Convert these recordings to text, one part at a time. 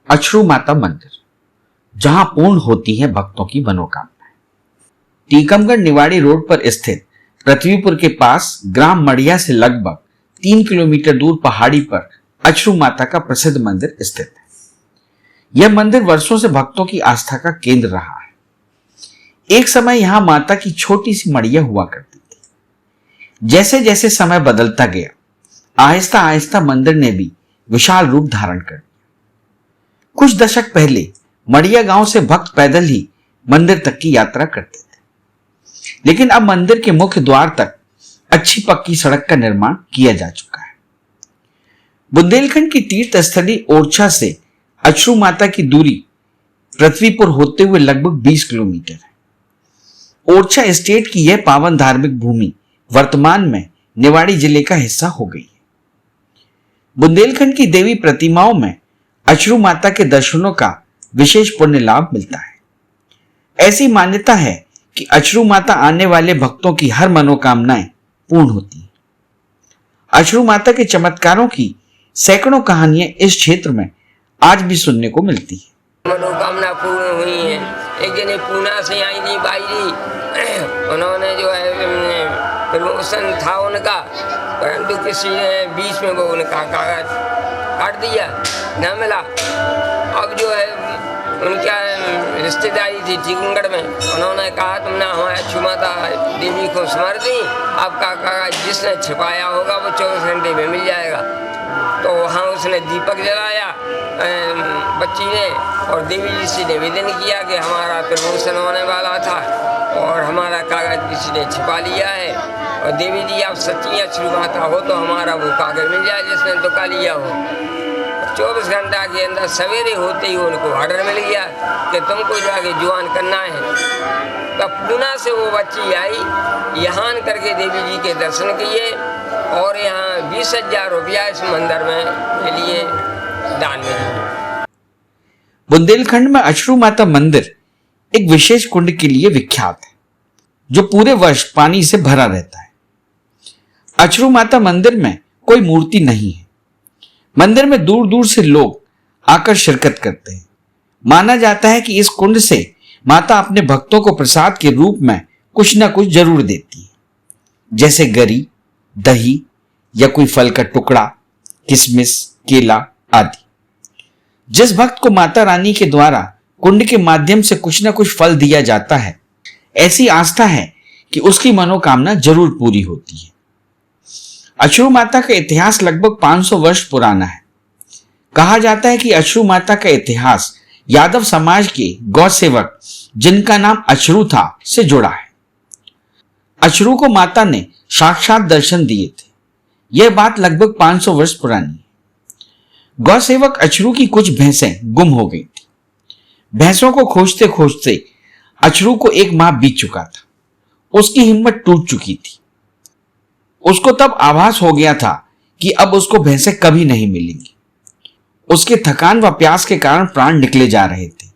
अचरू माता मंदिर, जहां पूर्ण होती है भक्तों की मनोकामनाएं। टीकमगढ़ निवाड़ी रोड पर स्थित पृथ्वीपुर के पास ग्राम मड़िया से लगभग 3 किलोमीटर दूर पहाड़ी पर अचरू माता का प्रसिद्ध मंदिर स्थित है। यह मंदिर वर्षों से भक्तों की आस्था का केंद्र रहा है। एक समय यहां माता की छोटी सी मड़िया हुआ करती थी। जैसे जैसे समय बदलता गया, आहिस्ता आहिस्ता मंदिर ने भी विशाल रूप धारण कर लिया। कुछ दशक पहले मड़िया गांव से भक्त पैदल ही मंदिर तक की यात्रा करते थे, लेकिन अब मंदिर के मुख्य द्वार तक अच्छी पक्की सड़क का निर्माण किया जा चुका है। बुंदेलखंड की तीर्थ स्थली ओरछा से अचरू माता की दूरी पृथ्वीपुर होते हुए लगभग 20 किलोमीटर है। ओरछा स्टेट की यह पावन धार्मिक भूमि वर्तमान में निवाड़ी जिले का हिस्सा हो गई है। बुंदेलखंड की देवी प्रतिमाओं में अचरू माता के दर्शनों का विशेष पुण्य लाभ मिलता है। ऐसी मान्यता है कि अचरू माता आने वाले भक्तों की हर मनोकामनाएं पूर्ण होती हैं। अचरू माता के चमत्कारों की सैकड़ों कहानियां इस क्षेत्र में आज भी सुनने को मिलती है। मनोकामना पूर्ण हुई है। एक जने पूना से आई थी बाई जी, उन्होंने जो है प्रमोशन था उनका, परंतु किसी ने बीच में वो उनका कागज काट दिया, न मिला। अब जो है उनका रिश्तेदारी थी टीकमगढ़ में, उन्होंने कहा तुमने हमारे अचरू माता देवी को स्मर दी, आपका कागज जिसने छिपाया होगा वो 24 घंटे में मिल जाएगा। तो वहाँ उसने दीपक जलाया बच्ची ने, और देवी जी से निवेदन किया कि हमारा प्रमोशन होने वाला था और हमारा कागज किसी ने छिपा लिया है, और देवी जी आप सच्ची अचरू माता हो तो हमारा वो कागज मिल जाए जिसने दुका लिया हो। 24 घंटा के अंदर सवेरे होते ही उनको ऑर्डर मिल गया कि तुमको जाके जुआन करना है। तब पूना से वो बच्ची आई, यहाँ करके देवी जी के दर्शन किए और यहाँ 20,000 रुपया इस मंदिर में के लिए दान में। बुंदेलखंड में अचरू माता मंदिर एक विशेष कुंड के लिए विख्यात है, जो पूरे वर्ष पानी से भरा रहता है। अचरू माता मंदिर में कोई मूर्ति नहीं है। मंदिर में दूर दूर से लोग आकर शिरकत करते हैं। माना जाता है कि इस कुंड से माता अपने भक्तों को प्रसाद के रूप में कुछ न कुछ जरूर देती है, जैसे गरी, दही या कोई फल का टुकड़ा, किशमिश, केला आदि। जिस भक्त को माता रानी के द्वारा कुंड के माध्यम से कुछ न कुछ फल दिया जाता है, ऐसी आस्था है कि उसकी मनोकामना जरूर पूरी होती है। अचरू माता का इतिहास लगभग 500 वर्ष पुराना है। कहा जाता है कि अचरू माता का इतिहास यादव समाज के गौ सेवक, जिनका नाम अचरू था, से जुड़ा है। अचरू को माता ने साक्षात दर्शन दिए थे। यह बात लगभग 500 वर्ष पुरानी है। गौ सेवक अचरू की कुछ भैंसें गुम हो गई थी। भैंसों को खोजते खोजते अचरू को 1 माह बीत चुका था। उसकी हिम्मत टूट चुकी थी। उसको तब आभास हो गया था कि अब उसको भैंसें कभी नहीं मिलेंगी। उसके थकान व प्यास के कारण प्राण निकले जा रहे थे।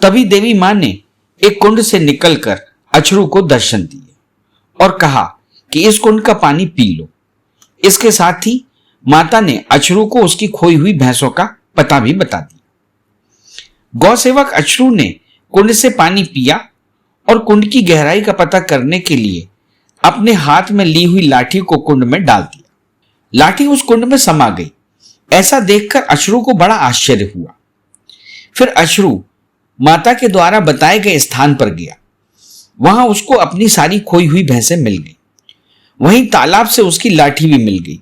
तभी देवी मां ने एक कुंड से निकलकर अचरू को दर्शन दिए और कहा कि इस कुंड का पानी पी लो। इसके साथ ही माता ने अचरू को उसकी खोई हुई भैंसों का पता भी बता दिया। गौ सेवक अचरू ने कुंड से पानी पिया और कुंड की गहराई का पता करने के लिए अपने हाथ में ली हुई लाठी को कुंड में डाल दिया। लाठी उस कुंड में समा गई। ऐसा देखकर अचरू को बड़ा आश्चर्य हुआ। फिर अचरू माता के द्वारा बताए गए स्थान पर गया। वहां उसको अपनी सारी खोई हुई भैंसें मिल गई। वहीं तालाब से उसकी लाठी भी मिल गई।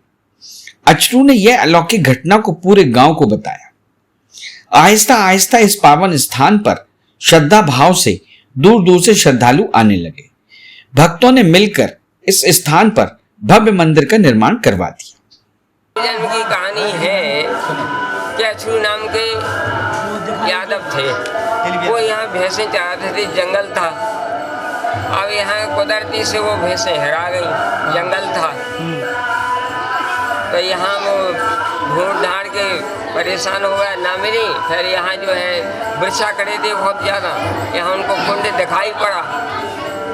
अचरू ने यह अलौकिक घटना को पूरे गांव को बताया। आहिस्ता आहिस्ता इस पावन स्थान पर श्रद्धा भाव से दूर दूर से श्रद्धालु आने लगे। भक्तों ने मिलकर इस स्थान पर भव्य मंदिर का निर्माण करवा दिया। जन्म की कहानी है कि अचरू नाम के यादव थे। वो यहाँ भैंसें चराते थे, जंगल था। अब यहाँ कुदरती से वो भैंसें हरा गई, जंगल था। तो यहाँ वो ढूंढ ढांड के परेशान हो गया, ना मिली। फिर यहाँ जो है वृक्षा खड़े थे बहुत ज़्यादा, यहाँ उनको कुंड दिखाई पड़ा।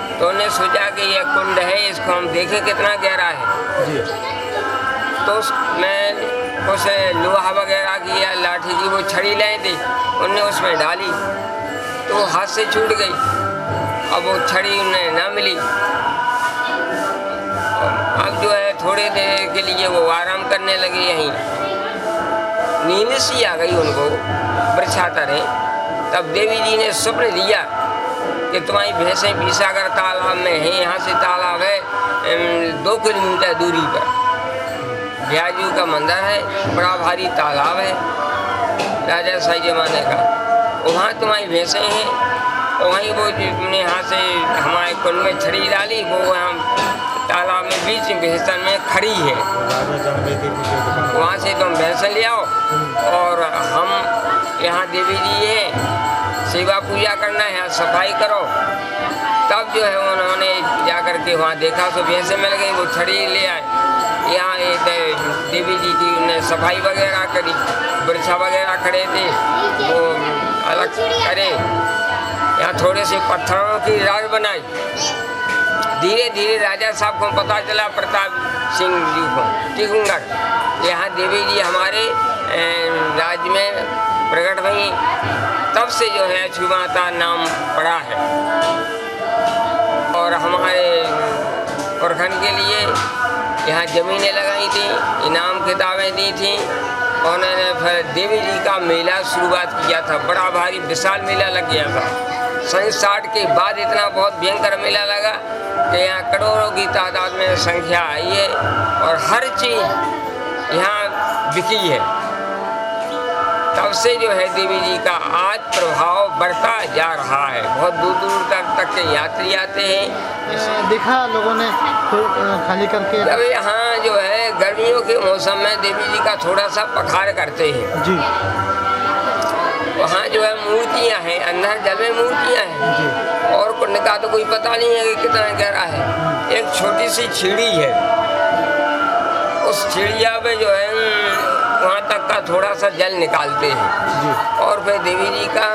तो उन्होंने सोचा कि यह कुंड है, इसको हम देखें कितना गहरा है। तो उसमें कुछ लोहा वगैरह की या लाठी की वो छड़ी लाई थी, उनने उसमें डाली तो हाथ से छूट गई। अब वो छड़ी उन्हें ना मिली। अब जो है थोड़े देर के लिए वो आराम करने लगे, यहीं नींद सी आ गई उनको वृक्षातर है। तब देवी जी ने स्वप्न दिया कि तुम्हारी भैंसें विसागर तालाब में हैं, यहाँ से तालाब है 2 किलोमीटर दूरी पर, ब्याजू का मंदिर है, बड़ा भारी तालाब है राजा शाही जमाने का, वहाँ तुम्हारी भैंसें हैं। और वहीं वो तुमने यहाँ से हमारे कुंड में छड़ी डाली, वो वहाँ तालाब में बीच भैंसन में खड़ी है, वहाँ से तुम भैंसें ले आओ और हम यहाँ देवी जी हैं, सेवा पूजा करना है, यहाँ सफाई करो। तब जो है उन्होंने जाकर के वहाँ देखा तो भैंसें मिल गई, वो छड़ी ले आए। यहाँ देवी जी की उन्हें सफाई वगैरह करी, वृक्षा वगैरह खड़े थे वो अलग करे, यहाँ थोड़े से पत्थरों की राज बनाई। धीरे धीरे राजा साहब को पता चला, प्रताप सिंह जी को, टिकुंगर यहाँ देवी जी हमारे राज्य में प्रकट हुई। तब से जो है अछू माता नाम पड़ा है। और हमारे प्रखंड के लिए यहाँ ज़मीनें लगाई थी, इनाम किताबें दी थी। उन्होंने फिर देवी जी का मेला शुरुआत किया था, बड़ा भारी विशाल मेला लग गया था। 60 के बाद इतना बहुत भयंकर मेला लगा कि यहाँ करोड़ों की तादाद में संख्या आई है और हर चीज़ यहाँ बिकी है। तब से जो है देवी जी का आज प्रभाव बढ़ता जा रहा है। बहुत दूर दूर तक के यात्री आते हैं। देखा लोगों ने तो खाली करके। अब यहाँ जो है गर्मियों के मौसम में देवी जी का थोड़ा सा पखार करते हैं जी। वहाँ जो है मूर्तियाँ हैं, अंदर जल में मूर्तियाँ हैं जी। और कुंड का तो कोई पता नहीं है कि कितना गहरा है। एक छोटी सी छिड़ी है, उस छिड़िया पे जो है वहाँ तक का थोड़ा सा जल निकालते हैं जी। और फिर देवी जी का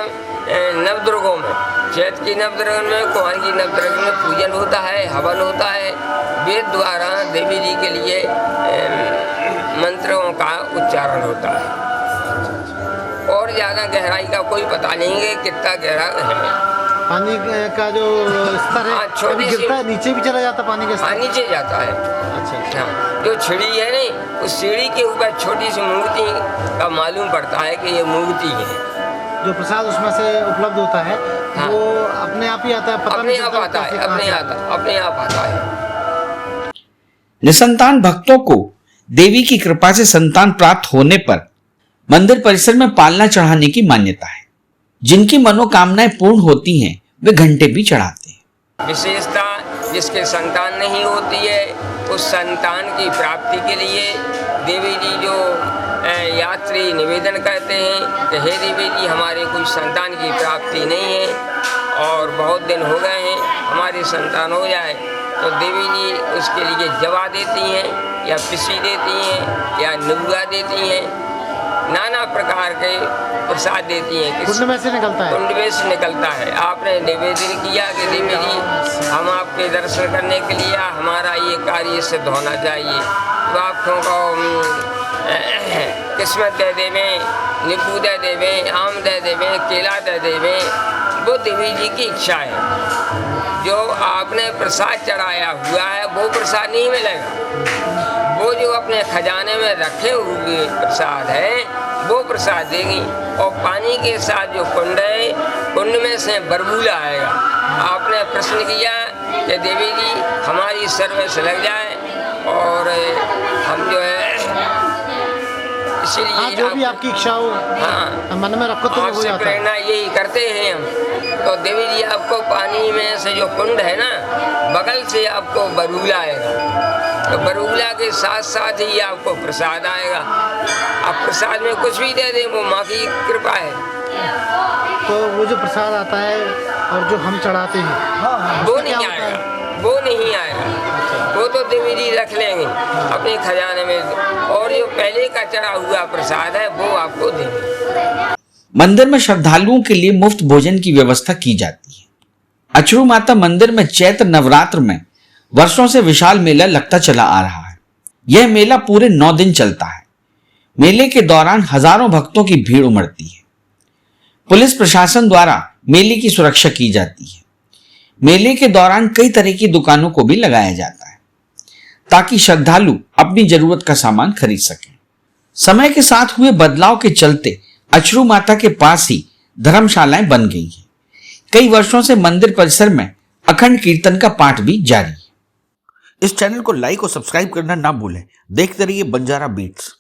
नवदुर्गों में, चैत की नवदुर्ग में, कुमार की नवदुर्ग में पूजन होता है, हवन होता है। वेद द्वारा देवी जी के लिए मंत्रों का उच्चारण होता है और ज़्यादा गहराई का कोई पता नहीं है कितना गहरा है। पानी का जो स्तर है कभी गिरता है, नीचे भी चला जाता पानी का स्तर? नीचे जाता है। अच्छा। हाँ, जो सीढ़ी है नहीं, उस सीढ़ी के ऊपर छोटी सी मूर्ति का मालूम पड़ता है कि ये मूर्ति है। जो प्रसाद उसमें से उपलब्ध होता है हाँ। वो अपने आप ही आता है, पता अपने आप आता है, अपने आप आता है। निसंतान भक्तों को देवी की कृपा से संतान प्राप्त होने पर मंदिर परिसर में पालना चढ़ाने की मान्यता है। जिनकी मनोकामनाएं पूर्ण होती हैं वे घंटे भी चढ़ाते हैं। विशेषता जिसके संतान नहीं होती है, उस संतान की प्राप्ति के लिए देवी जी जो यात्री निवेदन करते हैं कि हे देवी जी हमारे कोई संतान की प्राप्ति नहीं है और बहुत दिन हो गए हैं, हमारी संतान हो जाए, तो देवी जी उसके लिए जवा देती हैं या पिसी देती हैं या नुआ देती हैं, नाना प्रकार के प्रसाद देती हैं। कुंड में से निकलता है, कुंड में से निकलता है। आपने निवेदन किया कि देवी जी हम आपके दर्शन करने के लिए हमारा ये कार्य सिद्ध होना चाहिए, तो आपको किस्मत दे देवें, नींबू दे देवें, आम दे देवें, केला दे देवें, वो देवी जी की इच्छा है। जो आपने प्रसाद चढ़ाया हुआ है वो प्रसाद नहीं मिलेगा, वो जो अपने खजाने में रखे हुए प्रसाद है वो प्रसाद देगी। और पानी के साथ जो कुंड है, कुंड में से बरबूला आएगा। आपने प्रश्न किया कि देवी जी हमारी सर्विस लग जाए और हम जो है इसीलिए जो भी आपकी इच्छा हो, हाँ, मन में रखो तो हो आपसे जाता है। प्रेरणा यही करते हैं हम। तो देवी जी आपको पानी में से जो कुंड है ना, बगल से आपको बरबूला आएगा, तो बरबूला के साथ साथ ही आपको प्रसाद आएगा। आप प्रसाद में कुछ भी दे दें, वो माँ की कृपा है। तो वो जो प्रसाद आता है और जो हम चढ़ाते हैं वो नहीं आएगा, वो नहीं आएगा, वो तो देवी जी रख लेंगे अपने खजाने में, और जो पहले का चढ़ा हुआ प्रसाद है वो आपको देंगे। मंदिर में श्रद्धालुओं के लिए मुफ्त भोजन की व्यवस्था की जाती है। अचरू माता मंदिर में चैत्र नवरात्र में वर्षों से विशाल मेला लगता चला आ रहा है। यह मेला पूरे 9 दिन चलता है। मेले के दौरान हजारों भक्तों की भीड़ उमड़ती है। पुलिस प्रशासन द्वारा मेले की सुरक्षा की जाती है। मेले के दौरान कई तरह की दुकानों को भी लगाया जाता है ताकि श्रद्धालु अपनी जरूरत का सामान खरीद सकें। समय के साथ हुए बदलाव के चलते अचरू माता के पास ही धर्मशालाएं बन गई हैं। कई वर्षों से मंदिर परिसर में अखंड कीर्तन का पाठ भी जारी है। इस चैनल को लाइक और सब्सक्राइब करना ना भूलें। देखते रहिए बंजारा बीट्स।